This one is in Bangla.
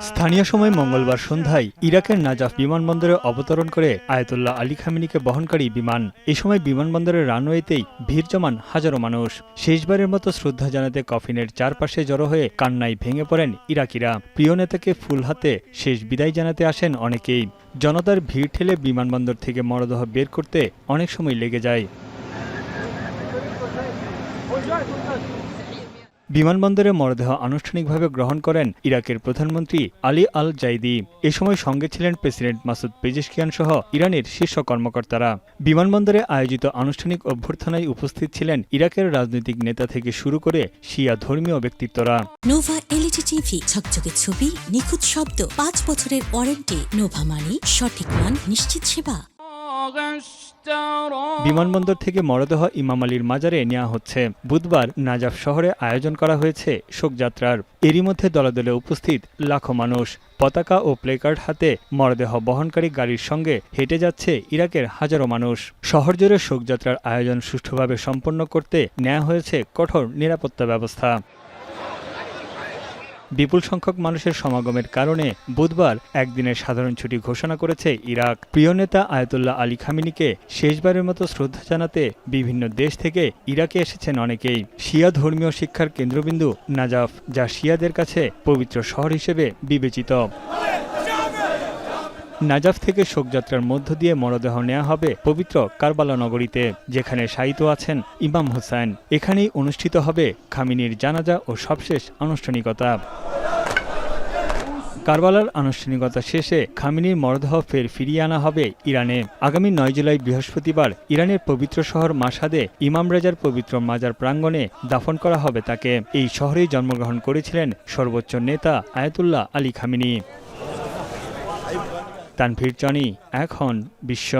স্থানীয় সময় মঙ্গলবার সন্ধ্যায় ইরাকের নাজাফ বিমানবন্দরে অবতরণ করে আয়াতুল্লাহ আলী খামেনিকে বহনকারী বিমান। এ সময় বিমানবন্দরের রানওয়েতেই ভিড় জমান হাজারো মানুষ। শেষবারের মতো শ্রদ্ধা জানাতে কফিনের চারপাশে জড়ো হয়ে কান্নায় ভেঙে পড়েন ইরাকিরা। প্রিয় নেতাকে ফুল হাতে শেষ বিদায় জানাতে আসেন অনেকেই। জনতার ভিড় ঠেলে বিমানবন্দর থেকে মরদেহ বের করতে অনেক সময় লেগে যায়। বিমানবন্দরে মরদেহ আনুষ্ঠানিকভাবে গ্রহণ করেন ইরাকের প্রধানমন্ত্রী আলী আল জাইদি। এ সময় সঙ্গে ছিলেন প্রেসিডেন্ট মাসুদ পেজেশকিয়ান সহ ইরানের শীর্ষ কর্মকর্তারা। বিমানবন্দরে আয়োজিত আনুষ্ঠানিক অভ্যর্থনায় উপস্থিত ছিলেন ইরাকের রাজনৈতিক নেতা থেকে শুরু করে শিয়া ধর্মীয় ব্যক্তিত্বরা। নোভা এলইডি টিভি, ঝকঝকে ছবি, নিখুঁত শব্দ, ৫ বছরের ওয়ারেন্টি। নোভা মানে সঠিক মান, নিশ্চিত সেবা। বিমানবন্দর থেকে মরদেহ ইমাম আলীর মাজারে নেওয়া হচ্ছে। বুধবার নাজাফ শহরে আয়োজন করা হয়েছে শোকযাত্রার। এরই মধ্যে দলে দলে উপস্থিত লাখো মানুষ। পতাকা ও প্লেকার্ড হাতে মরদেহ বহনকারী গাড়ির সঙ্গে হেঁটে যাচ্ছে ইরাকের হাজারো মানুষ। শহর জুড়ে শোকযাত্রার আয়োজন সুষ্ঠুভাবে সম্পন্ন করতে নেওয়া হয়েছে কঠোর নিরাপত্তা ব্যবস্থা। বিপুল সংখ্যক মানুষের সমাগমের কারণে বুধবার একদিনের সাধারণ ছুটি ঘোষণা করেছে ইরাক। প্রিয় নেতা আয়াতুল্লাহ আলী খামেনিকে শেষবারের মতো শ্রদ্ধা জানাতে বিভিন্ন দেশ থেকে ইরাকে এসেছেন অনেকেই। শিয়া ধর্মীয় শিক্ষার কেন্দ্রবিন্দু নাজাফ, যা শিয়াদের কাছে পবিত্র শহর হিসেবে বিবেচিত। নাজাফ থেকে শোকযাত্রার মধ্য দিয়ে মরদেহ নেওয়া হবে পবিত্র কারবালা নগরীতে, যেখানে শায়িত আছেন ইমাম হুসাইন। এখানেই অনুষ্ঠিত হবে খামেনির জানাজা ও সবশেষ আনুষ্ঠানিকতা। কারবালার আনুষ্ঠানিকতা শেষে খামেনির মরদেহ ফের ফিরিয়ে আনা হবে ইরানে। আগামী ৯ জুলাই বৃহস্পতিবার ইরানের পবিত্র শহর মাশহাদে ইমাম রেজার পবিত্র মাজার প্রাঙ্গণে দাফন করা হবে তাকে। এই শহরেই জন্মগ্রহণ করেছিলেন সর্বোচ্চ নেতা Ayatollah Ali Khamenei. Tanvir Johnny, এখন বিশ্ব।